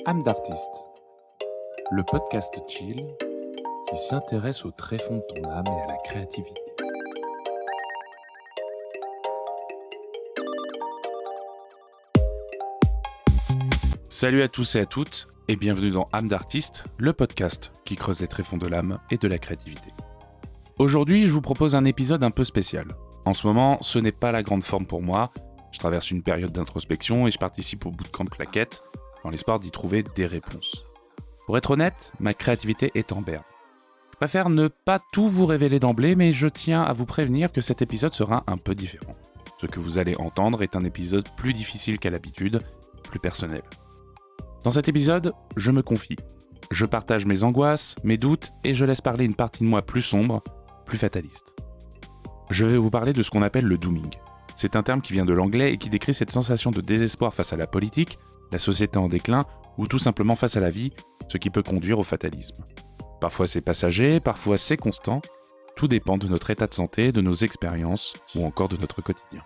Âme d'artiste, le podcast chill qui s'intéresse au tréfonds de ton âme et à la créativité. Salut à tous et à toutes, et bienvenue dans Âme d'artiste, le podcast qui creuse les tréfonds de l'âme et de la créativité. Aujourd'hui, je vous propose un épisode un peu spécial. En ce moment, ce n'est pas la grande forme pour moi. Je traverse une période d'introspection et je participe au bootcamp Claquette dans l'espoir d'y trouver des réponses. Pour être honnête, ma créativité est en berne. Je préfère ne pas tout vous révéler d'emblée, mais je tiens à vous prévenir que cet épisode sera un peu différent. Ce que vous allez entendre est un épisode plus difficile qu'à l'habitude, plus personnel. Dans cet épisode, je me confie. Je partage mes angoisses, mes doutes, et je laisse parler une partie de moi plus sombre, plus fataliste. Je vais vous parler de ce qu'on appelle le dooming. C'est un terme qui vient de l'anglais et qui décrit cette sensation de désespoir face à la politique, la société en déclin, ou tout simplement face à la vie, ce qui peut conduire au fatalisme. Parfois c'est passager, parfois c'est constant, tout dépend de notre état de santé, de nos expériences, ou encore de notre quotidien.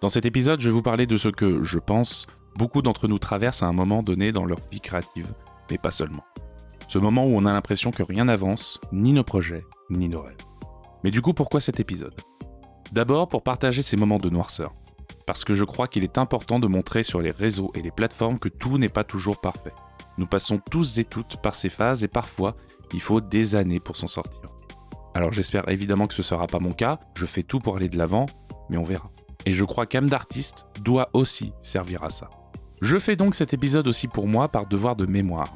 Dans cet épisode, je vais vous parler de ce que, je pense, beaucoup d'entre nous traversent à un moment donné dans leur vie créative, mais pas seulement. Ce moment où on a l'impression que rien n'avance, ni nos projets, ni nos rêves. Mais du coup, pourquoi cet épisode ? D'abord, pour partager ces moments de noirceur. Parce que je crois qu'il est important de montrer sur les réseaux et les plateformes que tout n'est pas toujours parfait. Nous passons tous et toutes par ces phases et parfois, il faut des années pour s'en sortir. Alors j'espère évidemment que ce ne sera pas mon cas, je fais tout pour aller de l'avant, mais on verra. Et je crois qu'Âme d'artiste doit aussi servir à ça. Je fais donc cet épisode aussi pour moi par devoir de mémoire.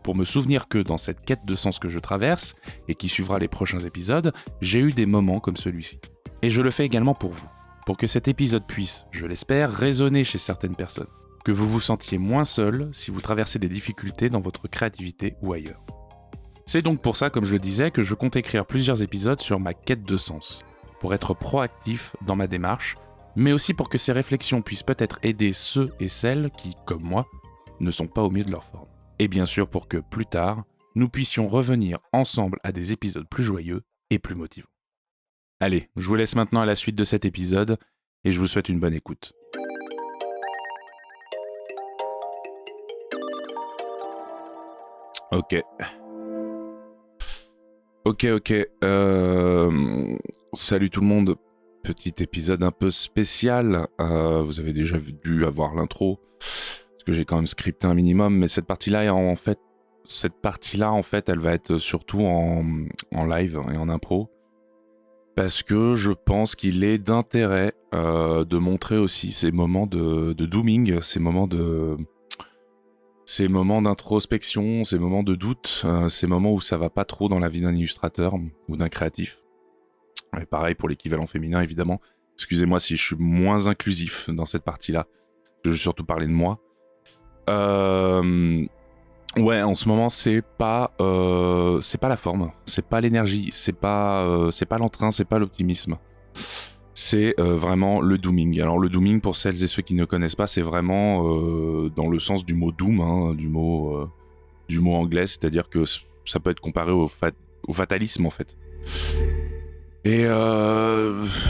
Pour me souvenir que dans cette quête de sens que je traverse, et qui suivra les prochains épisodes, j'ai eu des moments comme celui-ci. Et je le fais également pour vous. Pour que cet épisode puisse, je l'espère, résonner chez certaines personnes. Que vous vous sentiez moins seul si vous traversez des difficultés dans votre créativité ou ailleurs. C'est donc pour ça, comme je le disais, que je compte écrire plusieurs épisodes sur ma quête de sens. Pour être proactif dans ma démarche, mais aussi pour que ces réflexions puissent peut-être aider ceux et celles qui, comme moi, ne sont pas au mieux de leur forme. Et bien sûr pour que, plus tard, nous puissions revenir ensemble à des épisodes plus joyeux et plus motivants. Allez, je vous laisse maintenant à la suite de cet épisode, et je vous souhaite une bonne écoute. Ok. Salut tout le monde. Petit épisode un peu spécial. Vous avez déjà dû avoir l'intro, parce que j'ai quand même scripté un minimum, mais cette partie-là, en fait, elle va être surtout en live et en impro. Parce que je pense qu'il est d'intérêt de montrer aussi ces moments de dooming, ces moments d'introspection, ces moments de doute, ces moments où ça va pas trop dans la vie d'un illustrateur ou d'un créatif. Et pareil pour l'équivalent féminin, évidemment. Excusez-moi si je suis moins inclusif dans cette partie-là. Je veux surtout parler de moi. Ouais, en ce moment, c'est pas la forme, c'est pas l'énergie, c'est pas l'entrain, c'est pas l'optimisme. C'est vraiment le dooming. Alors le dooming, pour celles et ceux qui ne connaissent pas, c'est vraiment dans le sens du mot doom, hein, du mot anglais, c'est-à-dire que ça peut être comparé au fatalisme en fait. Et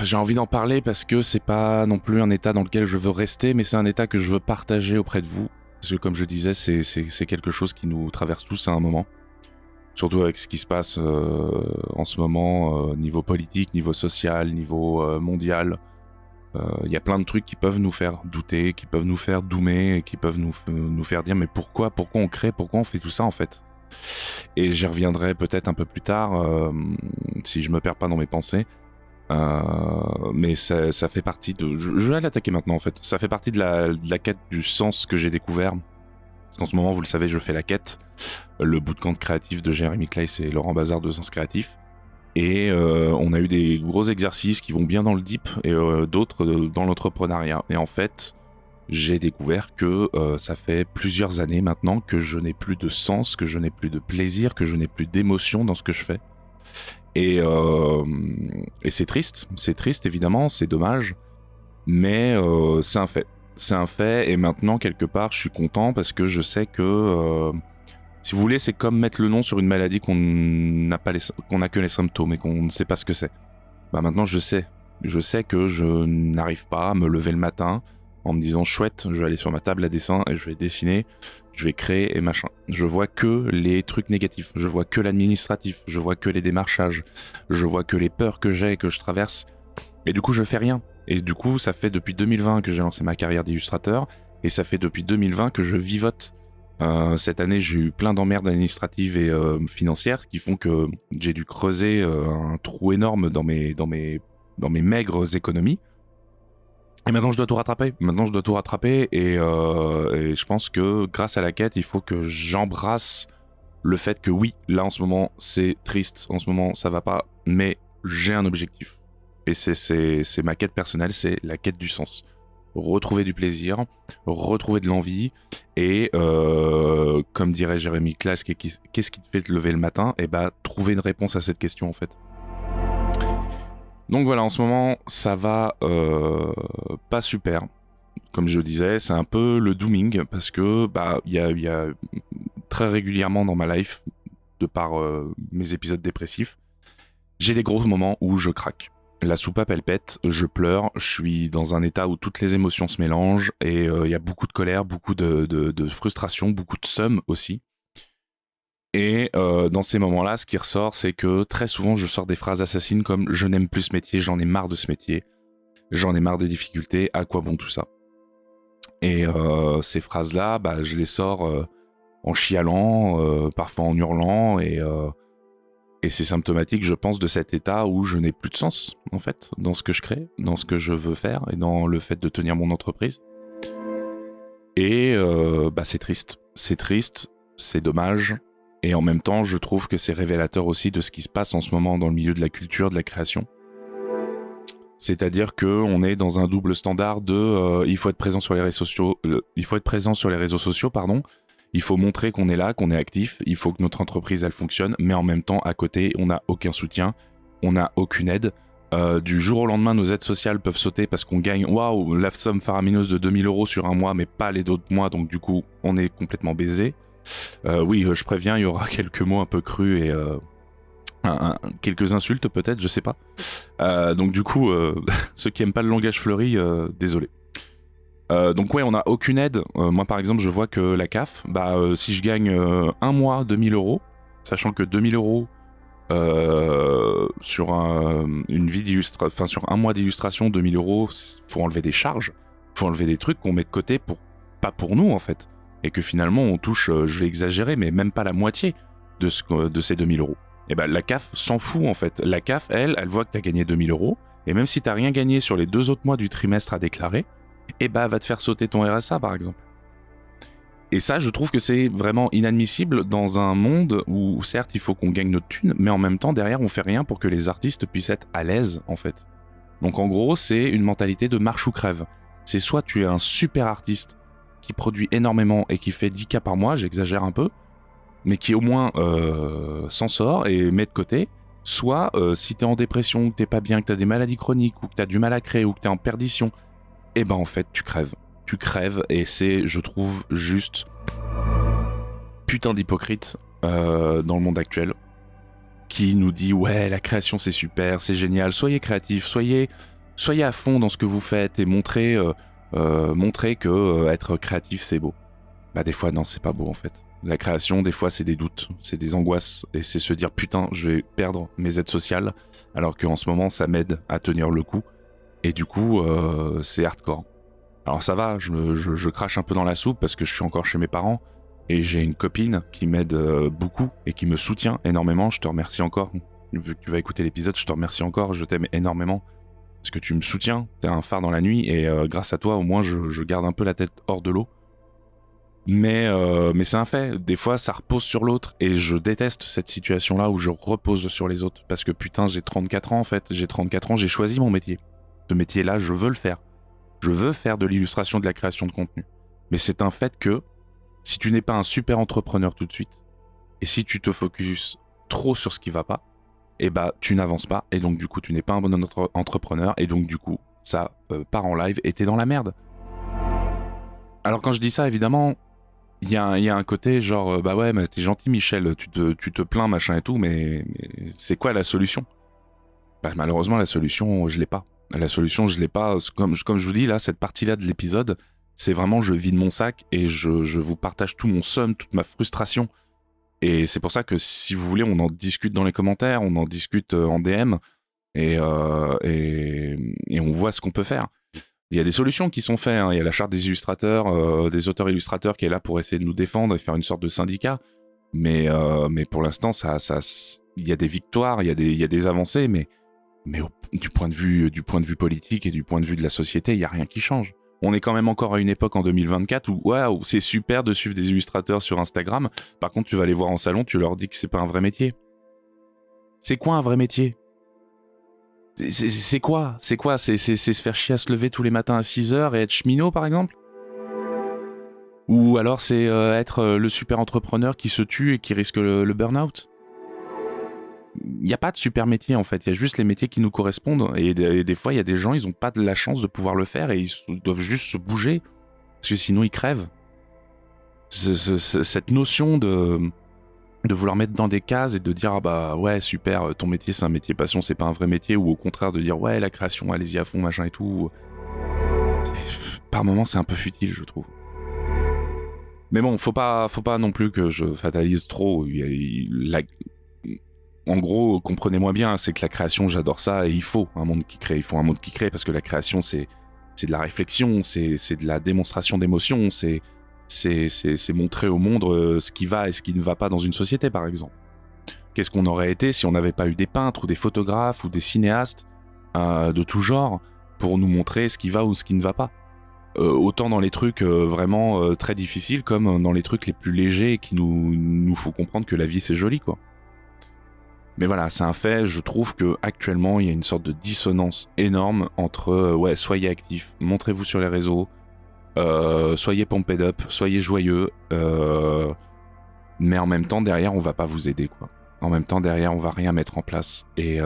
j'ai envie d'en parler parce que c'est pas non plus un état dans lequel je veux rester, mais c'est un état que je veux partager auprès de vous. Parce que comme je disais, c'est quelque chose qui nous traverse tous à un moment. Surtout avec ce qui se passe en ce moment, niveau politique, niveau social, niveau mondial. Il y a plein de trucs qui peuvent nous faire douter, qui peuvent nous faire doomer, qui peuvent nous faire dire mais pourquoi on crée, pourquoi on fait tout ça en fait. Et j'y reviendrai peut-être un peu plus tard, si je me perds pas dans mes pensées. Mais ça fait partie de... Je vais l'attaquer maintenant en fait. Ça fait partie de la quête du sens que j'ai découvert. Parce qu'en ce moment, vous le savez, je fais la quête. Le bootcamp créatif de Jérémy Claes et Laurent Bazar de Sens Créatif. Et on a eu des gros exercices qui vont bien dans le deep et d'autres dans l'entrepreneuriat. Et en fait, j'ai découvert que ça fait plusieurs années maintenant que je n'ai plus de sens, que je n'ai plus de plaisir, que je n'ai plus d'émotion dans ce que je fais. Et c'est triste évidemment, c'est dommage, mais c'est un fait. C'est un fait, et maintenant quelque part je suis content parce que je sais que, si vous voulez, c'est comme mettre le nom sur une maladie qu'on n'a que les symptômes et qu'on ne sait pas ce que c'est. Bah maintenant je sais que je n'arrive pas à me lever le matin, en me disant chouette, je vais aller sur ma table à dessin et je vais dessiner, je vais créer et machin. Je vois que les trucs négatifs, je vois que l'administratif, je vois que les démarchages, je vois que les peurs que j'ai et que je traverse. Et du coup, je fais rien. Et du coup, ça fait depuis 2020 que j'ai lancé ma carrière d'illustrateur et ça fait depuis 2020 que je vivote. Cette année, j'ai eu plein d'emmerdes administratives et financières qui font que j'ai dû creuser un trou énorme dans mes maigres économies. Et maintenant, je dois tout rattraper. Et je pense que grâce à la quête, il faut que j'embrasse le fait que oui, là en ce moment, c'est triste. En ce moment, ça va pas. Mais j'ai un objectif. Et c'est ma quête personnelle, c'est la quête du sens. Retrouver du plaisir, retrouver de l'envie. Et comme dirait Jérémy Classe, qu'est-ce qui te fait te lever le matin ? Et bah, trouver une réponse à cette question en fait. Donc voilà, en ce moment, ça va pas super. Comme je disais, c'est un peu le dooming parce que il y a très régulièrement dans ma life, de par mes épisodes dépressifs, j'ai des gros moments où je craque. La soupape elle pète, je pleure, je suis dans un état où toutes les émotions se mélangent et il y a beaucoup de colère, beaucoup de frustration, beaucoup de seum aussi. Et dans ces moments-là, ce qui ressort, c'est que très souvent, je sors des phrases assassines comme « je n'aime plus ce métier, j'en ai marre de ce métier, j'en ai marre des difficultés, à quoi bon tout ça ?» Et ces phrases-là, je les sors en chialant, parfois en hurlant, et c'est symptomatique, je pense, de cet état où je n'ai plus de sens, en fait, dans ce que je crée, dans ce que je veux faire, et dans le fait de tenir mon entreprise. Et c'est triste, c'est dommage. Et en même temps, je trouve que c'est révélateur aussi de ce qui se passe en ce moment dans le milieu de la culture, de la création. C'est-à-dire qu'on est dans un double standard de il faut être présent sur les réseaux sociaux, il faut montrer qu'on est là, qu'on est actif, il faut que notre entreprise elle fonctionne, mais en même temps, à côté, on n'a aucun soutien, on n'a aucune aide. Du jour au lendemain, nos aides sociales peuvent sauter parce qu'on gagne la somme faramineuse de 2000 € sur un mois, mais pas les d'autres mois, donc du coup, on est complètement baisé. Oui, je préviens, il y aura quelques mots un peu crus et quelques insultes peut-être, je sais pas. Donc du coup, ceux qui aiment pas le langage fleuri, désolé. Donc ouais, on n'a aucune aide. Moi par exemple, je vois que la CAF, si je gagne un mois 2000 €, sachant que 2000 € sur sur un mois d'illustration, 2000 €, faut enlever des charges, faut enlever des trucs qu'on met de côté pas pour nous en fait. Et que finalement on touche, je vais exagérer, mais même pas la moitié de ces 2000 €. Et la CAF s'en fout en fait. La CAF, elle voit que t'as gagné 2000 €, et même si t'as rien gagné sur les 2 autres mois du trimestre à déclarer, va te faire sauter ton RSA par exemple. Et ça, je trouve que c'est vraiment inadmissible dans un monde où certes il faut qu'on gagne notre thune, mais en même temps derrière on fait rien pour que les artistes puissent être à l'aise en fait. Donc en gros c'est une mentalité de marche ou crève. C'est soit tu es un super artiste qui produit énormément et qui fait 10K par mois, j'exagère un peu, mais qui au moins s'en sort et met de côté, soit si t'es en dépression, que t'es pas bien, que t'as des maladies chroniques, ou que t'as du mal à créer, ou que t'es en perdition, en fait tu crèves. Tu crèves, et c'est, je trouve, juste putain d'hypocrite dans le monde actuel, qui nous dit ouais la création c'est super, c'est génial, soyez créatifs, soyez à fond dans ce que vous faites et montrez que être créatif c'est beau. Des fois non, c'est pas beau en fait. La création des fois c'est des doutes, c'est des angoisses, et c'est se dire putain je vais perdre mes aides sociales alors qu'en ce moment ça m'aide à tenir le coup, et du coup c'est hardcore. Alors ça va, je crache un peu dans la soupe parce que je suis encore chez mes parents et j'ai une copine qui m'aide beaucoup et qui me soutient énormément. Je te remercie encore, vu que tu vas écouter l'épisode, je te remercie encore, je t'aime énormément parce que tu me soutiens, t'es un phare dans la nuit, et grâce à toi au moins je garde un peu la tête hors de l'eau. Mais c'est un fait, des fois ça repose sur l'autre et je déteste cette situation-là où je repose sur les autres parce que putain j'ai 34 ans en fait, j'ai 34 ans, j'ai choisi mon métier. Ce métier-là, je veux le faire. Je veux faire de l'illustration, de la création de contenu. Mais c'est un fait que si tu n'es pas un super entrepreneur tout de suite, et si tu te focuses trop sur ce qui va pas, tu n'avances pas, et donc du coup tu n'es pas un bon entrepreneur, et donc du coup ça part en live et t'es dans la merde. Alors quand je dis ça, évidemment, il y a un côté genre ouais mais t'es gentil Michel, tu te plains machin et tout, mais c'est quoi la solution ? Malheureusement la solution je l'ai pas. La solution, je l'ai pas. Comme je vous dis là, cette partie-là de l'épisode, c'est vraiment je vide mon sac et je vous partage tout mon seum, toute ma frustration. Et c'est pour ça que si vous voulez, on en discute dans les commentaires, on en discute en DM et on voit ce qu'on peut faire. Il y a des solutions qui sont faites, hein. Il y a la charte des illustrateurs, des auteurs-illustrateurs qui est là pour essayer de nous défendre et faire une sorte de syndicat. Mais pour l'instant, il y a des victoires, il y a des avancées, mais du point de vue politique et du point de vue de la société, il n'y a rien qui change. On est quand même encore à une époque en 2024 où waouh, c'est super de suivre des illustrateurs sur Instagram. Par contre, tu vas les voir en salon, tu leur dis que c'est pas un vrai métier. C'est quoi un vrai métier ? C'est quoi ? C'est se faire chier à se lever tous les matins à 6h et être cheminot, par exemple ? Ou alors c'est être le super entrepreneur qui se tue et qui risque le burn-out ? Il n'y a pas de super métier en fait, il y a juste les métiers qui nous correspondent. Et des fois, il y a des gens, ils n'ont pas de la chance de pouvoir le faire et ils doivent juste se bouger, parce que sinon ils crèvent. Cette notion de vouloir mettre dans des cases et de dire ah bah ouais super, ton métier c'est un métier passion, c'est pas un vrai métier, ou au contraire de dire ouais la création, allez-y à fond, machin et tout. Par moments c'est un peu futile je trouve. Mais bon, faut pas non plus que je fatalise trop. En gros, comprenez-moi bien, c'est que la création, j'adore ça et il faut un monde qui crée. Il faut un monde qui crée parce que la création, c'est de la réflexion, c'est de la démonstration d'émotions, c'est montrer au monde ce qui va et ce qui ne va pas dans une société, par exemple. Qu'est-ce qu'on aurait été si on n'avait pas eu des peintres ou des photographes ou des cinéastes de tout genre pour nous montrer ce qui va ou ce qui ne va pas. Autant dans les trucs vraiment très difficiles comme dans les trucs les plus légers et qui nous faut comprendre que la vie c'est joli, quoi. Mais voilà, c'est un fait, je trouve que actuellement il y a une sorte de dissonance énorme entre ouais, soyez actifs, montrez-vous sur les réseaux, soyez pumped up, soyez joyeux, mais en même temps derrière on va pas vous aider, quoi. En même temps derrière on va rien mettre en place et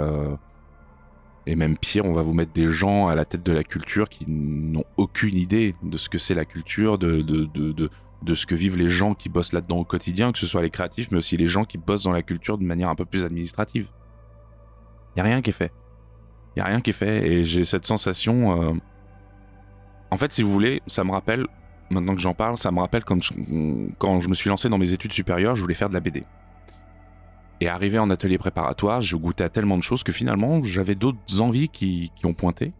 même pire, on va vous mettre des gens à la tête de la culture qui n'ont aucune idée de ce que c'est la culture, de ce que vivent les gens qui bossent là-dedans au quotidien, que ce soit les créatifs, mais aussi les gens qui bossent dans la culture de manière un peu plus administrative. Il n'y a rien qui est fait. Il n'y a rien qui est fait, et j'ai cette sensation... En fait, si vous voulez, ça me rappelle, maintenant que j'en parle, ça me rappelle quand je me suis lancé dans mes études supérieures, je voulais faire de la BD. Et arrivé en atelier préparatoire, je goûtais à tellement de choses que finalement, j'avais d'autres envies qui ont pointé.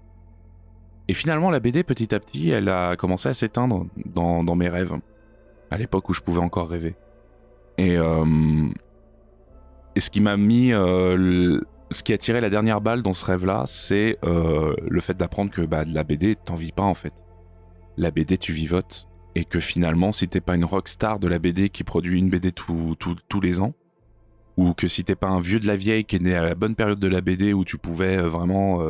Et finalement, la BD, petit à petit, elle a commencé à s'éteindre dans mes rêves. À l'époque où je pouvais encore rêver. Et ce qui m'a mis... ce qui a tiré la dernière balle dans ce rêve-là, c'est le fait d'apprendre que de la BD, t'en vis pas en fait. La BD, tu vivotes. Et que finalement, si t'es pas une rockstar de la BD qui produit une BD tous les ans, ou que si t'es pas un vieux de la vieille qui est né à la bonne période de la BD où tu pouvais vraiment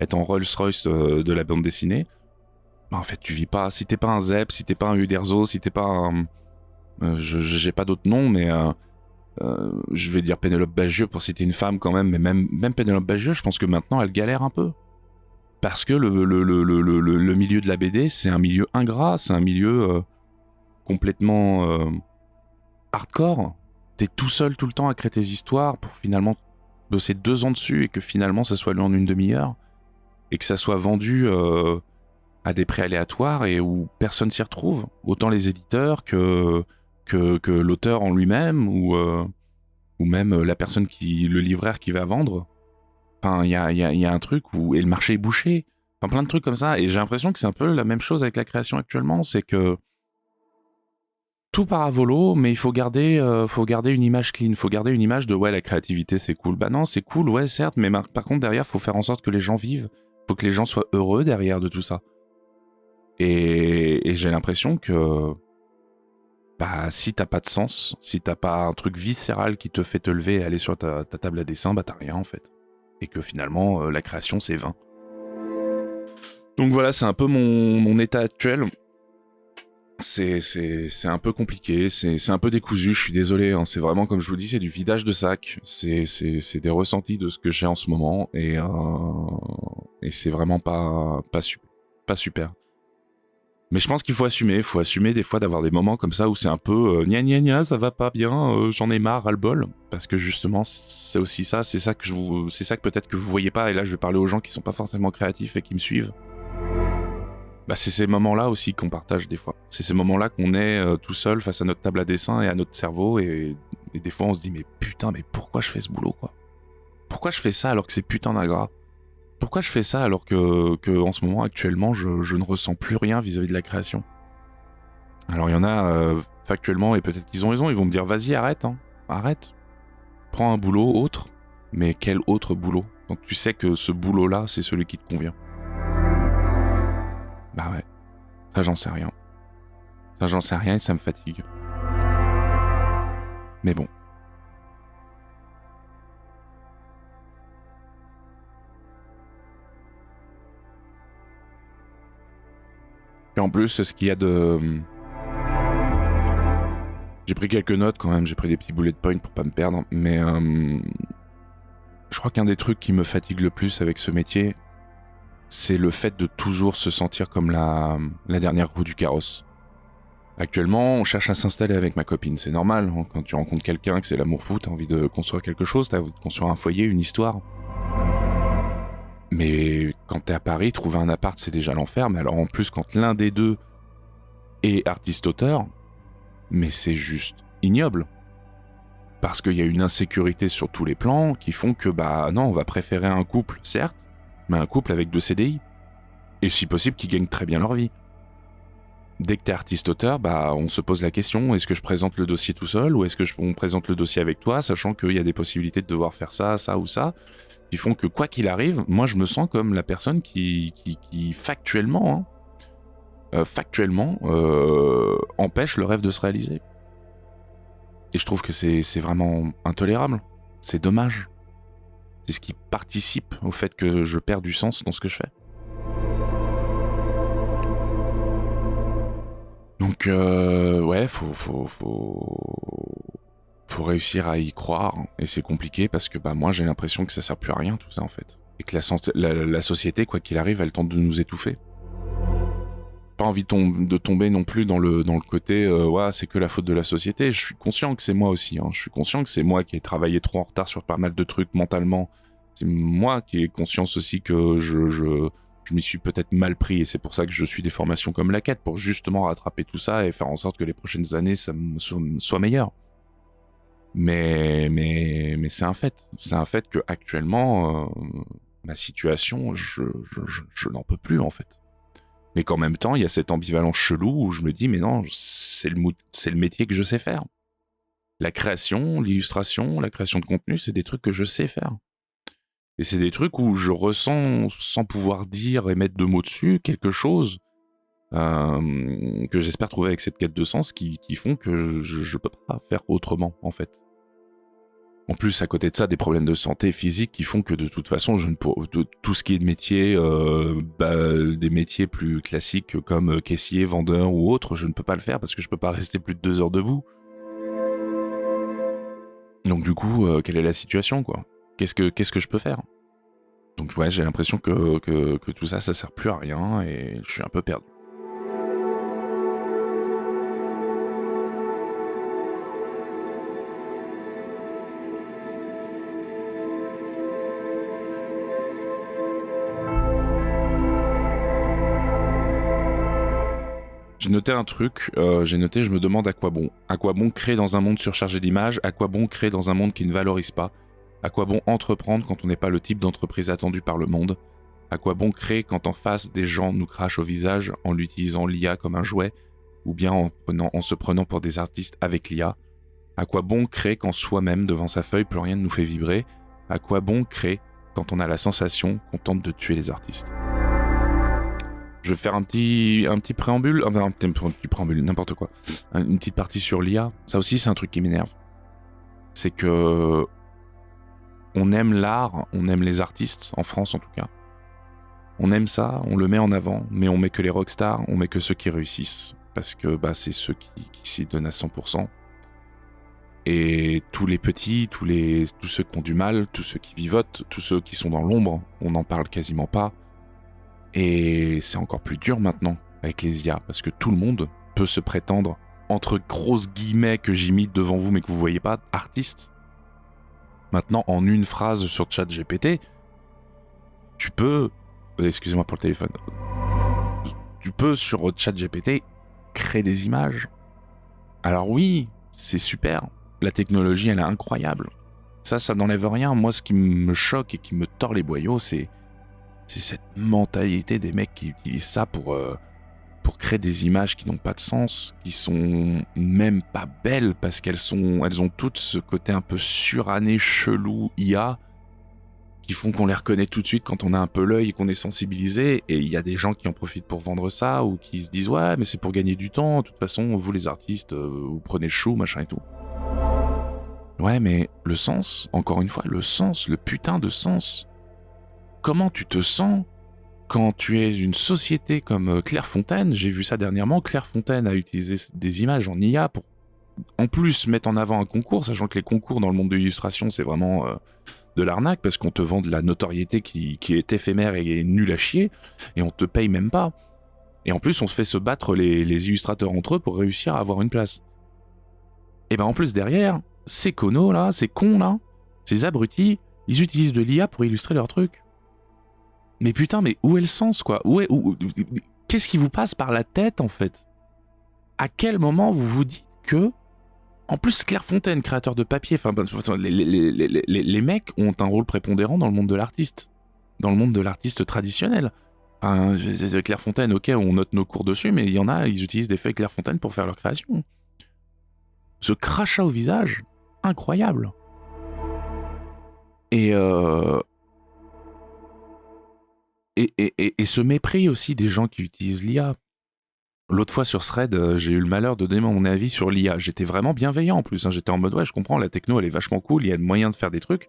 être en Rolls-Royce de la bande dessinée, en fait tu vis pas. Si t'es pas un Zep, si t'es pas un Uderzo, si t'es pas un... j'ai pas d'autres noms, mais je vais dire Pénélope Bagieux pour citer une femme quand même, mais même Pénélope Bagieux, je pense que maintenant elle galère un peu. Parce que le milieu de la BD, c'est un milieu ingrat, c'est un milieu complètement hardcore. T'es tout seul tout le temps à créer tes histoires pour finalement bosser 2 ans dessus et que finalement ça soit lu en une demi-heure et que ça soit vendu à des prix aléatoires et où personne s'y retrouve. Autant les éditeurs que l'auteur en lui-même ou même la personne le libraire qui va vendre. Enfin, il y a un truc où... Et le marché est bouché. Enfin, plein de trucs comme ça. Et j'ai l'impression que c'est un peu la même chose avec la création actuellement. C'est que tout part à volo, mais il faut garder une image clean, il faut garder une image de ouais, la créativité c'est cool. Bah non, c'est cool, ouais, certes, mais par contre derrière, il faut faire en sorte que les gens vivent, il faut que les gens soient heureux derrière de tout ça. Et j'ai l'impression que si t'as pas de sens, si t'as pas un truc viscéral qui te fait te lever et aller sur ta table à dessin, t'as rien en fait. Et que finalement, la création c'est vain. Donc voilà, c'est un peu mon état actuel. C'est un peu compliqué, c'est un peu décousu, je suis désolé, hein, c'est vraiment comme je vous dis, c'est du vidage de sac, c'est des ressentis de ce que j'ai en ce moment, et c'est vraiment pas super. Mais je pense qu'il faut assumer des fois d'avoir des moments comme ça où c'est un peu gna gna gna, ça va pas bien, j'en ai marre, ras-le-bol. Parce que justement, c'est aussi ça, c'est ça que peut-être que vous voyez pas, et là je vais parler aux gens qui sont pas forcément créatifs et qui me suivent. Bah c'est ces moments-là aussi qu'on partage des fois. C'est ces moments-là qu'on est tout seul face à notre table à dessin et à notre cerveau, et des fois on se dit mais putain, mais pourquoi je fais ce boulot quoi? Pourquoi je fais ça alors que c'est putain d'ingrat? Pourquoi je fais ça alors que en ce moment, actuellement, je ne ressens plus rien vis-à-vis de la création? Alors il y en a, factuellement, et peut-être qu'ils ont raison, ils vont me dire vas-y arrête, hein, arrête, prends un boulot autre. Mais quel autre boulot? Quand tu sais que ce boulot-là, c'est celui qui te convient. Bah ouais, ça j'en sais rien. Ça j'en sais rien et ça me fatigue. Mais bon. Et en plus, ce qu'il y a de... J'ai pris quelques notes quand même, j'ai pris des petits bullet points pour pas me perdre, mais je crois qu'un des trucs qui me fatigue le plus avec ce métier, c'est le fait de toujours se sentir comme la dernière roue du carrosse. Actuellement, on cherche à s'installer avec ma copine, c'est normal, hein, quand tu rencontres quelqu'un, que c'est l'amour fou, t'as envie de construire quelque chose, t'as envie de construire un foyer, une histoire. Mais quand t'es à Paris, trouver un appart c'est déjà l'enfer, mais alors en plus quand l'un des deux est artiste-auteur, mais c'est juste ignoble. Parce qu'il y a une insécurité sur tous les plans qui font que bah non, on va préférer un couple, certes, mais un couple avec 2 CDI. Et si possible, qui gagnent très bien leur vie. Dès que t'es artiste-auteur, bah on se pose la question, est-ce que je présente le dossier tout seul ou est-ce que on présente le dossier avec toi, sachant qu'il y a des possibilités de devoir faire ça, ça ou ça, qui font que quoi qu'il arrive, moi je me sens comme la personne qui factuellement, empêche le rêve de se réaliser. Et je trouve que c'est vraiment intolérable. C'est dommage. C'est ce qui participe au fait que je perds du sens dans ce que je fais. Donc ouais, faut réussir à y croire. Et c'est compliqué parce que bah moi j'ai l'impression que ça sert plus à rien tout ça en fait. Et que la société, quoi qu'il arrive, elle tente de nous étouffer. Pas envie de tomber non plus dans le côté ouais, c'est que la faute de la société. Je suis conscient que c'est moi aussi, hein. Je suis conscient que c'est moi qui ai travaillé trop en retard sur pas mal de trucs mentalement. C'est moi qui ai conscience aussi que je m'y suis peut-être mal pris, et c'est pour ça que je suis des formations comme la quête, pour justement rattraper tout ça et faire en sorte que les prochaines années ça soit meilleur. Mais c'est un fait. C'est un fait que actuellement ma situation, je n'en peux plus en fait. Mais qu'en même temps, il y a cette ambivalence chelou où je me dis, mais non, c'est le métier que je sais faire. La création, l'illustration, la création de contenu, c'est des trucs que je sais faire. Et c'est des trucs où je ressens, sans pouvoir dire et mettre de mots dessus, quelque chose que j'espère trouver avec cette quête de sens qui font que je peux pas faire autrement, en fait. En plus, à côté de ça, des problèmes de santé physique qui font que de toute façon, tout ce qui est de métier, des métiers plus classiques comme caissier, vendeur ou autre, je ne peux pas le faire parce que je peux pas rester plus de 2 heures debout. Donc du coup, quelle est la situation, quoi? Qu'est-ce que je peux faire? Donc ouais, j'ai l'impression que tout ça, ça sert plus à rien et je suis un peu perdu. J'ai noté un truc, je me demande à quoi bon. À quoi bon créer dans un monde surchargé d'images? À quoi bon créer dans un monde qui ne valorise pas? À quoi bon entreprendre quand on n'est pas le type d'entreprise attendu par le monde? À quoi bon créer quand en face des gens nous crachent au visage en utilisant l'IA comme un jouet, ou bien en se prenant pour des artistes avec l'IA? À quoi bon créer quand soi-même, devant sa feuille, plus rien ne nous fait vibrer? À quoi bon créer quand on a la sensation qu'on tente de tuer les artistes? Je vais faire un petit préambule, enfin un petit préambule, n'importe quoi. Une petite partie sur l'IA. Ça aussi, c'est un truc qui m'énerve. C'est que on aime l'art, on aime les artistes, en France en tout cas. On aime ça, on le met en avant, mais on met que les rockstars, on met que ceux qui réussissent. Parce que bah, c'est ceux qui s'y donnent à 100%. Et tous les petits, tous ceux qui ont du mal, tous ceux qui vivotent, tous ceux qui sont dans l'ombre, on n'en parle quasiment pas. Et c'est encore plus dur maintenant, avec les IA, parce que tout le monde peut se prétendre, entre grosses guillemets que j'imite devant vous mais que vous voyez pas, artiste. Maintenant, en une phrase sur ChatGPT, tu peux... Excusez-moi pour le téléphone. Tu peux, sur ChatGPT, créer des images. Alors oui, c'est super. La technologie, elle est incroyable. Ça n'enlève rien. Moi, ce qui me choque et qui me tord les boyaux, c'est cette mentalité des mecs qui utilisent ça pour créer des images qui n'ont pas de sens, qui sont même pas belles, parce elles ont toutes ce côté un peu suranné, chelou, IA, qui font qu'on les reconnaît tout de suite quand on a un peu l'œil et qu'on est sensibilisé. Et il y a des gens qui en profitent pour vendre ça, ou qui se disent « Ouais, mais c'est pour gagner du temps, de toute façon, vous les artistes, vous prenez le chou, machin et tout. » Ouais, mais le sens, encore une fois, le sens, le putain de sens. Comment tu te sens quand tu es une société comme Clairefontaine? J'ai vu ça dernièrement, Clairefontaine a utilisé des images en IA pour en plus mettre en avant un concours, sachant que les concours dans le monde de l'illustration, c'est vraiment de l'arnaque, parce qu'on te vend de la notoriété qui est éphémère et nulle à chier, et on te paye même pas. Et en plus, on se fait se battre les illustrateurs entre eux pour réussir à avoir une place. Et ben en plus derrière, ces connos là, ces cons là, ces abrutis, ils utilisent de l'IA pour illustrer leurs trucs. Mais putain, mais où est le sens, quoi? Qu'est-ce qui vous passe par la tête, en fait? À quel moment vous vous dites que... En plus, Clairefontaine, créateur de papier, les mecs ont un rôle prépondérant dans le monde de l'artiste. Dans le monde de l'artiste traditionnel. Enfin, Clairefontaine, ok, on note nos cours dessus, mais il y en a, ils utilisent des feuilles Clairefontaine pour faire leur création. Ce crachat au visage, incroyable. Et ce mépris aussi des gens qui utilisent l'IA. L'autre fois sur Thread, j'ai eu le malheur de donner mon avis sur l'IA. J'étais vraiment bienveillant en plus. J'étais en mode ouais, je comprends, la techno elle est vachement cool, il y a moyen de faire des trucs.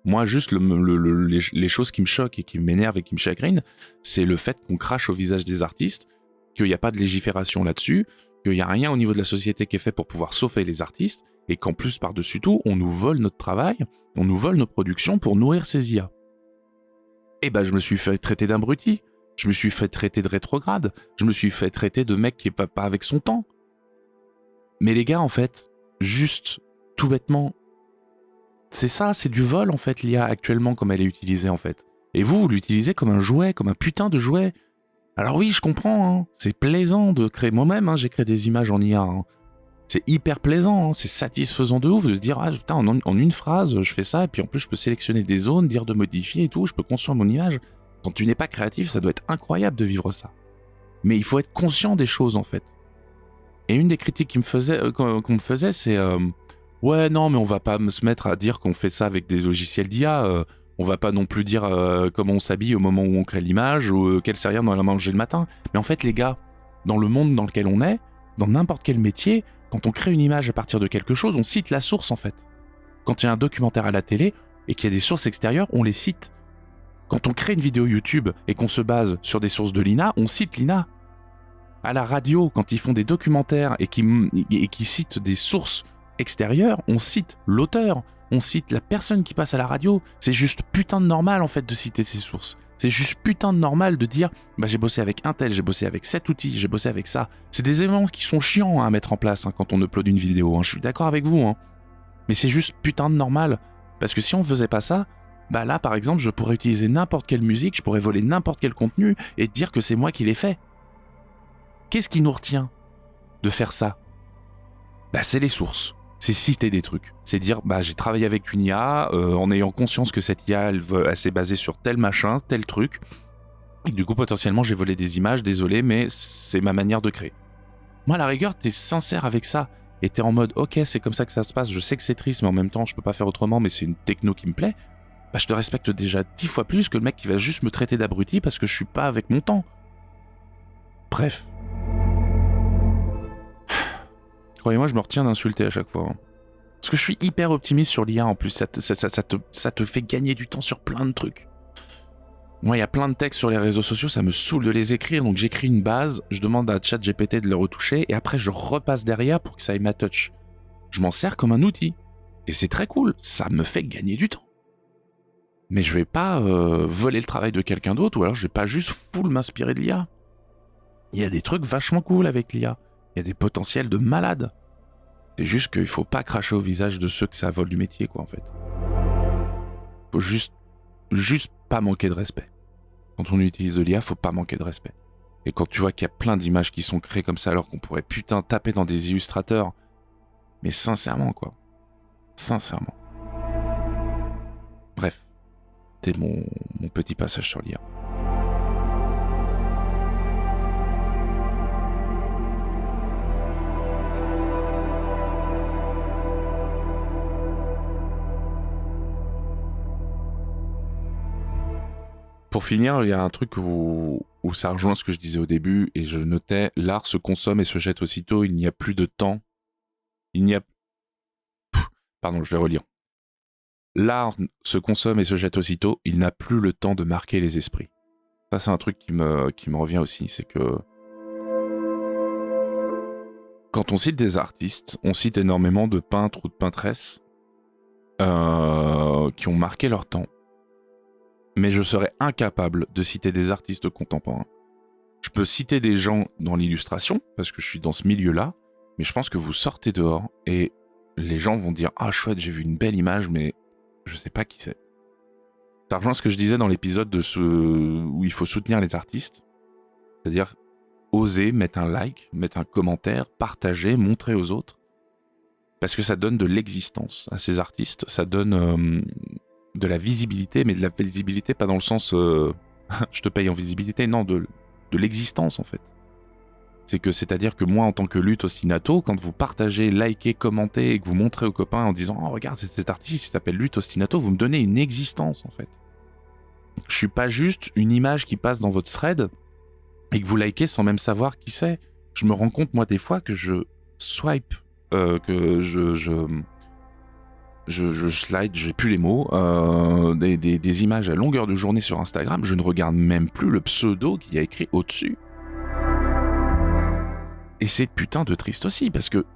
Moi, juste les choses qui me choquent et qui m'énervent et qui me chagrinent, c'est le fait qu'on crache au visage des artistes, qu'il n'y a pas de légifération là-dessus, qu'il n'y a rien au niveau de la société qui est fait pour pouvoir sauver les artistes, et qu'en plus, par-dessus tout, on nous vole notre travail, on nous vole nos productions pour nourrir ces IA. Et ben, je me suis fait traiter d'abruti, je me suis fait traiter de rétrograde, je me suis fait traiter de mec qui est pas avec son temps. Mais les gars, en fait, juste, tout bêtement, c'est ça, c'est du vol, en fait, l'IA actuellement, comme elle est utilisée, en fait. Et vous l'utilisez comme un jouet, comme un putain de jouet. Alors oui, je comprends, hein, c'est plaisant de créer moi-même, hein, j'ai créé des images en IA, hein. C'est hyper plaisant, hein, c'est satisfaisant de ouf de se dire « Ah putain, en une phrase, je fais ça, et puis en plus je peux sélectionner des zones, dire de modifier et tout, je peux construire mon image. » Quand tu n'es pas créatif, ça doit être incroyable de vivre ça. Mais il faut être conscient des choses, en fait. Et une des critiques qu'on me faisait, c'est ouais, non, mais on va pas se mettre à dire qu'on fait ça avec des logiciels d'IA, on va pas non plus dire comment on s'habille au moment où on crée l'image, ou quelle céréale on va manger le matin. Mais en fait, les gars, dans le monde dans lequel on est, dans n'importe quel métier, quand on crée une image à partir de quelque chose, on cite la source en fait. Quand il y a un documentaire à la télé et qu'il y a des sources extérieures, on les cite. Quand on crée une vidéo YouTube et qu'on se base sur des sources de l'INA, on cite l'INA. À la radio, quand ils font des documentaires et qui citent des sources extérieures, on cite l'auteur, on cite la personne qui passe à la radio. C'est juste putain de normal en fait de citer ces sources. C'est juste putain de normal de dire bah, j'ai bossé avec un tel, j'ai bossé avec cet outil, j'ai bossé avec ça. C'est des éléments qui sont chiants à mettre en place quand on upload une vidéo. Je suis d'accord avec vous. Mais c'est juste putain de normal. Parce que si on ne faisait pas ça, bah là par exemple je pourrais utiliser n'importe quelle musique, je pourrais voler n'importe quel contenu et dire que c'est moi qui l'ai fait. Qu'est-ce qui nous retient de faire ça? Bah c'est les sources. C'est citer des trucs. C'est dire, bah j'ai travaillé avec une IA, en ayant conscience que cette IA, elle s'est basée sur tel machin, tel truc. Et du coup, potentiellement, j'ai volé des images, désolé, mais c'est ma manière de créer. Moi, à la rigueur, t'es sincère avec ça. Et t'es en mode, ok, c'est comme ça que ça se passe, je sais que c'est triste, mais en même temps, je peux pas faire autrement, mais c'est une techno qui me plaît. Bah je te respecte déjà 10 fois plus que le mec qui va juste me traiter d'abruti parce que je suis pas avec mon temps. Bref. Croyez-moi, je me retiens d'insulter à chaque fois. Parce que je suis hyper optimiste sur l'IA en plus, ça te fait gagner du temps sur plein de trucs. Moi, il y a plein de textes sur les réseaux sociaux, ça me saoule de les écrire, donc j'écris une base, je demande à ChatGPT de le retoucher, et après je repasse derrière pour que ça ait ma touch. Je m'en sers comme un outil. Et c'est très cool, ça me fait gagner du temps. Mais je vais pas voler le travail de quelqu'un d'autre, ou alors je vais pas juste full m'inspirer de l'IA. Il y a des trucs vachement cool avec l'IA. Il y a des potentiels de malade. C'est juste qu'il faut pas cracher au visage de ceux que ça vole du métier, quoi, en fait. Faut juste pas manquer de respect. Quand on utilise de l'IA, faut pas manquer de respect. Et quand tu vois qu'il y a plein d'images qui sont créées comme ça alors qu'on pourrait taper dans des illustrateurs. Mais sincèrement, quoi. Sincèrement. Bref. C'était mon petit passage sur l'IA. Pour finir, il y a un truc où ça rejoint ce que je disais au début, et je notais, l'art se consomme et se jette aussitôt, il n'y a plus de temps. Pardon, je vais relire. L'art se consomme et se jette aussitôt, il n'a plus le temps de marquer les esprits. Ça, c'est un truc qui me revient aussi, c'est que quand on cite des artistes, on cite énormément de peintres ou de peintresses qui ont marqué leur temps. Mais je serais incapable de citer des artistes contemporains. Je peux citer des gens dans l'illustration, parce que je suis dans ce milieu-là, mais je pense que vous sortez dehors et les gens vont dire « Ah chouette, j'ai vu une belle image, mais je sais pas qui c'est. » Ça rejoint ce que je disais dans l'épisode où il faut soutenir les artistes, c'est-à-dire oser mettre un like, mettre un commentaire, partager, montrer aux autres, parce que ça donne de l'existence à ces artistes, ça donne de la visibilité, mais de la visibilité pas dans le sens je te paye en visibilité, non, de l'existence en fait. C'est-à-dire que moi en tant que Lutte Ostinato, quand vous partagez, likez, commentez et que vous montrez aux copains en disant « Oh regarde, c'est cet artiste, il s'appelle Lutte Ostinato », vous me donnez une existence en fait. Je suis pas juste une image qui passe dans votre thread et que vous likez sans même savoir qui c'est. Je me rends compte moi des fois que je swipe, que je slide, j'ai plus les mots, des images à longueur de journée sur Instagram, je ne regarde même plus le pseudo qu'il y a écrit au-dessus. Et c'est putain de triste aussi, parce que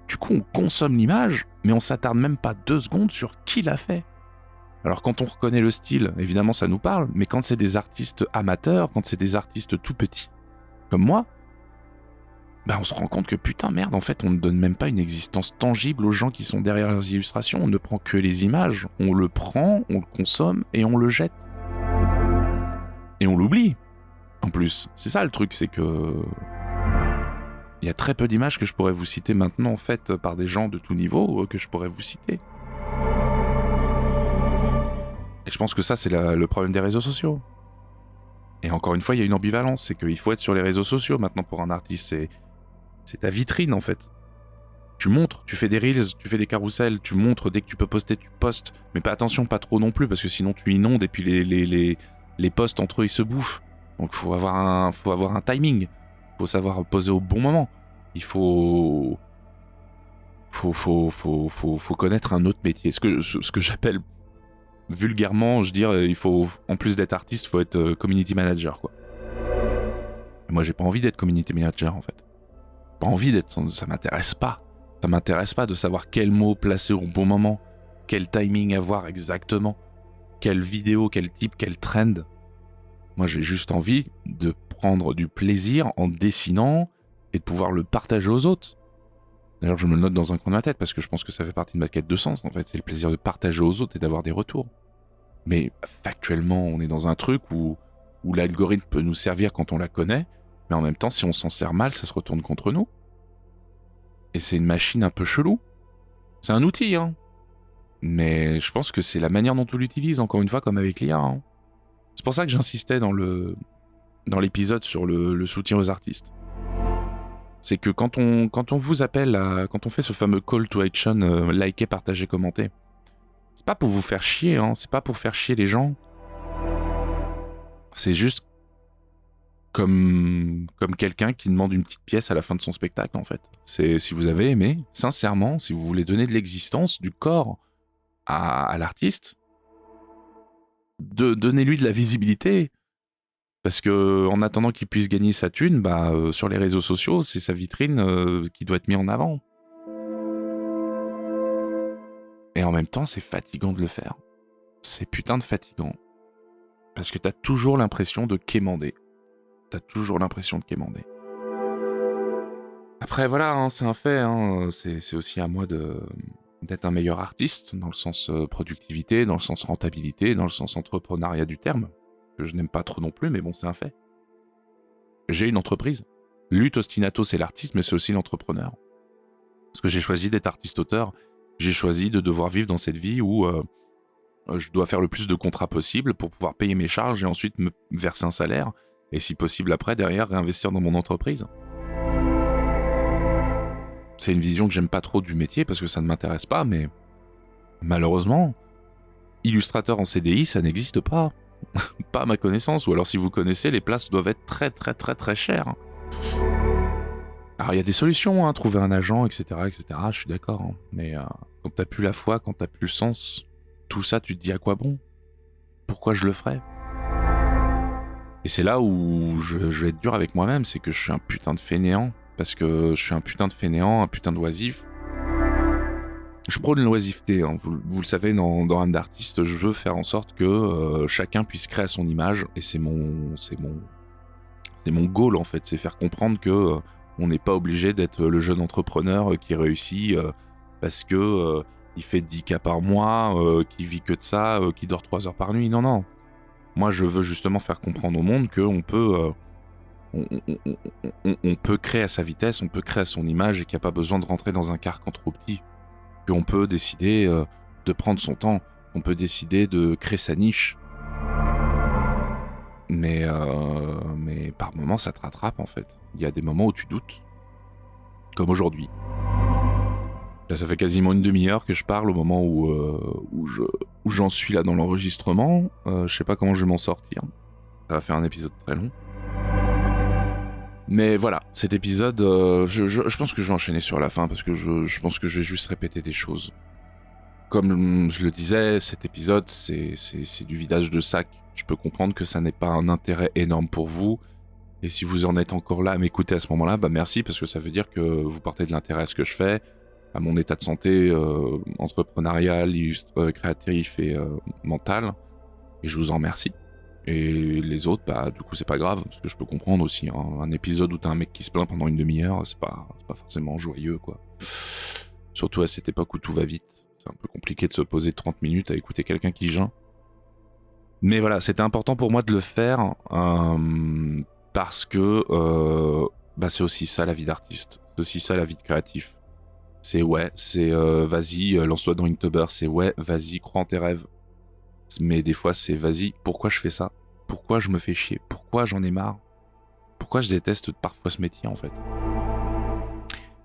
du coup on consomme l'image, mais on s'attarde même pas 2 secondes sur qui l'a fait. Alors quand on reconnaît le style, évidemment ça nous parle, mais quand c'est des artistes amateurs, quand c'est des artistes tout petits, comme moi, on se rend compte que putain merde, en fait on ne donne même pas une existence tangible aux gens qui sont derrière leurs illustrations, on ne prend que les images, on le prend, on le consomme et on le jette. Et on l'oublie, en plus. C'est ça le truc, c'est que... Il y a très peu d'images que je pourrais vous citer maintenant faites par des gens de tout niveau que je pourrais vous citer. Et je pense que ça c'est le problème des réseaux sociaux. Et encore une fois, il y a une ambivalence, c'est qu'il faut être sur les réseaux sociaux maintenant pour un artiste, c'est ta vitrine en fait. Tu montres, tu fais des reels, tu fais des carousels, tu montres, dès que tu peux poster, tu postes. Mais pas attention, pas trop non plus, parce que sinon tu inondes et puis les posts entre eux ils se bouffent. Donc faut avoir un timing. Faut savoir poser au bon moment. Il faut connaître un autre métier. Ce que j'appelle vulgairement, je veux dire, il faut, en plus d'être artiste, faut être community manager, quoi. Et moi, j'ai pas envie d'être community manager, en fait. Pas envie d'être, ça m'intéresse pas. Ça m'intéresse pas de savoir quel mot placer au bon moment, quel timing avoir exactement, quelle vidéo, quel type, quel trend. Moi, j'ai juste envie de prendre du plaisir en dessinant et de pouvoir le partager aux autres. D'ailleurs, je me le note dans un coin de ma tête parce que je pense que ça fait partie de ma quête de sens, en fait. C'est le plaisir de partager aux autres et d'avoir des retours. Mais factuellement, on est dans un truc où l'algorithme peut nous servir quand on la connaît, mais en même temps, si on s'en sert mal, ça se retourne contre nous. Et c'est une machine un peu chelou. C'est un outil, hein. Mais je pense que c'est la manière dont on l'utilise, encore une fois, comme avec l'IA. Hein. C'est pour ça que j'insistais dans l'épisode sur le soutien aux artistes. C'est que quand on vous appelle, quand on fait ce fameux call to action, liker, partager, commenter, c'est pas pour vous faire chier, hein, c'est pas pour faire chier les gens. C'est juste comme quelqu'un qui demande une petite pièce à la fin de son spectacle, en fait. C'est si vous avez aimé, sincèrement, si vous voulez donner de l'existence, du corps à l'artiste, donnez-lui de la visibilité. Parce que en attendant qu'il puisse gagner sa thune, sur les réseaux sociaux, c'est sa vitrine qui doit être mise en avant. Et en même temps, c'est fatigant de le faire. C'est putain de fatigant. Parce que t'as toujours l'impression de quémander. Après voilà, hein, c'est un fait, hein, c'est aussi à moi d'être un meilleur artiste, dans le sens productivité, dans le sens rentabilité, dans le sens entrepreneuriat du terme, que je n'aime pas trop non plus, mais bon, c'est un fait. J'ai une entreprise. Lutte Ostinato, c'est l'artiste, mais c'est aussi l'entrepreneur. Parce que j'ai choisi d'être artiste-auteur, j'ai choisi de devoir vivre dans cette vie où je dois faire le plus de contrats possible pour pouvoir payer mes charges et ensuite me verser un salaire, et si possible après, derrière, réinvestir dans mon entreprise. C'est une vision que j'aime pas trop du métier parce que ça ne m'intéresse pas, mais malheureusement, illustrateur en CDI, ça n'existe pas. Pas à ma connaissance, ou alors si vous connaissez, les places doivent être très très très très chères. Alors il y a des solutions, hein, trouver un agent, etc., je suis d'accord, hein, mais quand t'as plus la foi, quand t'as plus le sens, tout ça, tu te dis à quoi bon? Pourquoi je le ferais? Et c'est là où je vais être dur avec moi-même, c'est que je suis un putain de fainéant, parce que je suis un putain de fainéant, un putain d'oisif. Je prône l'oisiveté, hein. Vous le savez, dans âme d'artiste, je veux faire en sorte que chacun puisse créer à son image, et c'est mon goal en fait, c'est faire comprendre que on n'est pas obligé d'être le jeune entrepreneur qui réussit parce que il fait 10 cas par mois, qui vit que de ça, qui dort 3 heures par nuit. Non, non. Moi, je veux justement faire comprendre au monde qu'on peut, on peut créer à sa vitesse, on peut créer à son image et qu'il n'y a pas besoin de rentrer dans un carcan trop petit. Qu'on peut décider de prendre son temps, on peut décider de créer sa niche. Mais par moments, ça te rattrape en fait. Il y a des moments où tu doutes. Comme aujourd'hui. Là, ça fait quasiment une demi-heure que je parle au moment où j'en suis là dans l'enregistrement. Je sais pas comment je vais m'en sortir. Ça va faire un épisode très long. Mais voilà, cet épisode, je pense que je vais enchaîner sur la fin parce que je pense que je vais juste répéter des choses. Comme je le disais, cet épisode, c'est du vidage de sac. Je peux comprendre que ça n'est pas un intérêt énorme pour vous. Et si vous en êtes encore là à m'écouter à ce moment-là, bah merci, parce que ça veut dire que vous portez de l'intérêt à ce que je fais, à mon état de santé entrepreneurial, créatif et mental. Et je vous en remercie. Et les autres, bah du coup c'est pas grave, parce que je peux comprendre aussi, hein. Un épisode où t'as un mec qui se plaint pendant une demi-heure, c'est pas forcément joyeux, quoi. Surtout à cette époque où tout va vite. C'est un peu compliqué de se poser 30 minutes à écouter quelqu'un qui geint. Mais voilà, c'était important pour moi de le faire, parce que bah c'est aussi ça la vie d'artiste, c'est aussi ça la vie de créatif. C'est vas-y, lance-toi dans Inktober, c'est vas-y, crois en tes rêves. Mais des fois c'est vas-y, pourquoi je fais ça? Pourquoi je me fais chier? Pourquoi j'en ai marre? Pourquoi je déteste parfois ce métier en fait?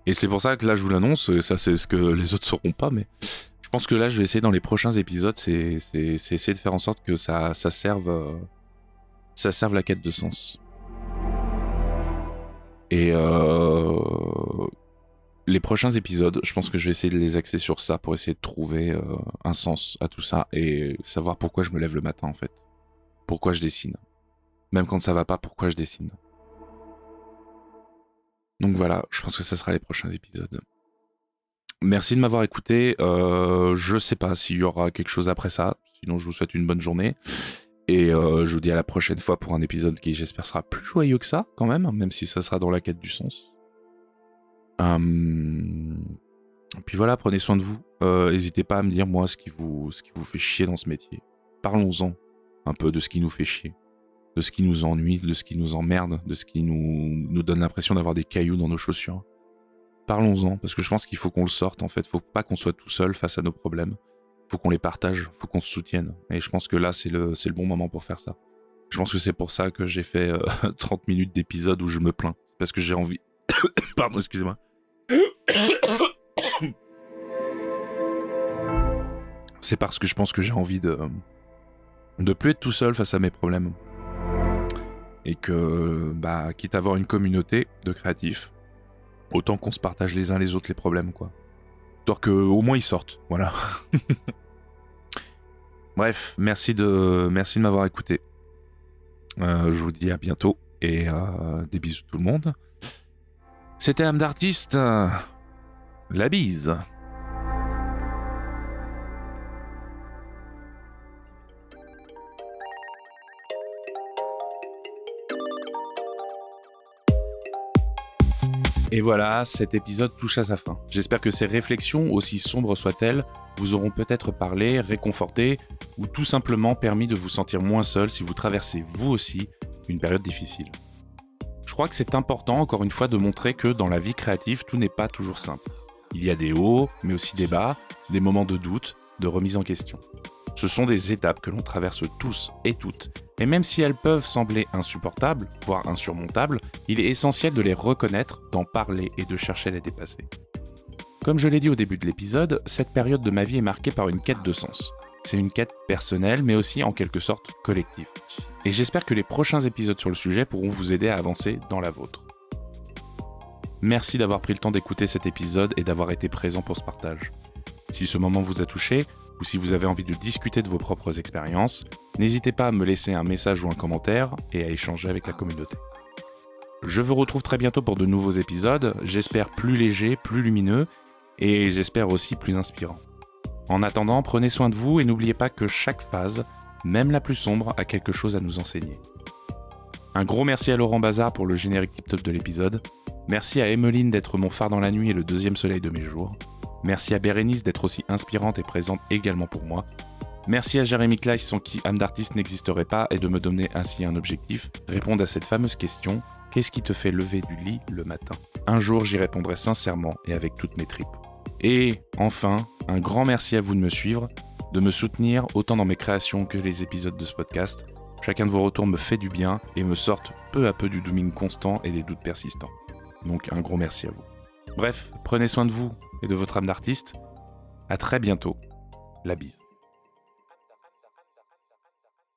Et c'est pour ça que là je vous l'annonce, et ça c'est ce que les autres sauront pas, mais je pense que là je vais essayer dans les prochains épisodes, c'est essayer de faire en sorte que ça serve la quête de sens. Et les prochains épisodes, je pense que je vais essayer de les axer sur ça pour essayer de trouver un sens à tout ça et savoir pourquoi je me lève le matin en fait. Pourquoi je dessine. Même quand ça va pas, pourquoi je dessine. Donc voilà, je pense que ça sera les prochains épisodes. Merci de m'avoir écouté. Je sais pas s'il y aura quelque chose après ça. Sinon, je vous souhaite une bonne journée. Et je vous dis à la prochaine fois pour un épisode qui, j'espère, sera plus joyeux que ça, quand même si ça sera dans la quête du sens. Puis voilà, prenez soin de vous. N'hésitez pas à me dire, moi, ce qui vous fait chier dans ce métier. Parlons-en un peu de ce qui nous fait chier. De ce qui nous ennuie, de ce qui nous emmerde, de ce qui nous donne l'impression d'avoir des cailloux dans nos chaussures. Parlons-en, parce que je pense qu'il faut qu'on le sorte, en fait. Faut pas qu'on soit tout seul face à nos problèmes. Faut qu'on les partage, faut qu'on se soutienne. Et je pense que là, c'est le bon moment pour faire ça. Je pense que c'est pour ça que j'ai fait 30 minutes d'épisode où je me plains. C'est parce que j'ai envie... Pardon, excusez-moi. C'est parce que je pense que j'ai envie de plus être tout seul face à mes problèmes. Et que, bah, quitte à avoir une communauté de créatifs, autant qu'on se partage les uns les autres les problèmes, quoi. Histoire qu'au moins ils sortent, voilà. Bref, merci de m'avoir écouté. Je vous dis à bientôt et des bisous tout le monde. C'était âme d'artiste. La bise. Et voilà, cet épisode touche à sa fin. J'espère que ces réflexions, aussi sombres soient-elles, vous auront peut-être parlé, réconforté, ou tout simplement permis de vous sentir moins seul si vous traversez vous aussi une période difficile. Je crois que c'est important, encore une fois, de montrer que dans la vie créative, tout n'est pas toujours simple. Il y a des hauts, mais aussi des bas, des moments de doute, de remise en question. Ce sont des étapes que l'on traverse tous et toutes, et même si elles peuvent sembler insupportables, voire insurmontables, il est essentiel de les reconnaître, d'en parler et de chercher à les dépasser. Comme je l'ai dit au début de l'épisode, cette période de ma vie est marquée par une quête de sens. C'est une quête personnelle, mais aussi en quelque sorte collective. Et j'espère que les prochains épisodes sur le sujet pourront vous aider à avancer dans la vôtre. Merci d'avoir pris le temps d'écouter cet épisode et d'avoir été présent pour ce partage. Si ce moment vous a touché, ou si vous avez envie de discuter de vos propres expériences, n'hésitez pas à me laisser un message ou un commentaire et à échanger avec la communauté. Je vous retrouve très bientôt pour de nouveaux épisodes, j'espère plus légers, plus lumineux, et j'espère aussi plus inspirants. En attendant, prenez soin de vous et n'oubliez pas que chaque phase, même la plus sombre, a quelque chose à nous enseigner. Un gros merci à Laurent Bazar pour le générique tip-top de l'épisode. Merci à Emmeline d'être mon phare dans la nuit et le deuxième soleil de mes jours. Merci à Bérénice d'être aussi inspirante et présente également pour moi. Merci à Jérémy Claes sans qui âme d'artiste n'existerait pas et de me donner ainsi un objectif, répondre à cette fameuse question, qu'est-ce qui te fait lever du lit le matin ? Un jour j'y répondrai sincèrement et avec toutes mes tripes. Et enfin, un grand merci à vous de me suivre, de me soutenir autant dans mes créations que les épisodes de ce podcast. Chacun de vos retours me fait du bien et me sortent peu à peu du dooming constant et des doutes persistants. Donc un gros merci à vous. Bref, prenez soin de vous et de votre âme d'artiste. À très bientôt. La bise.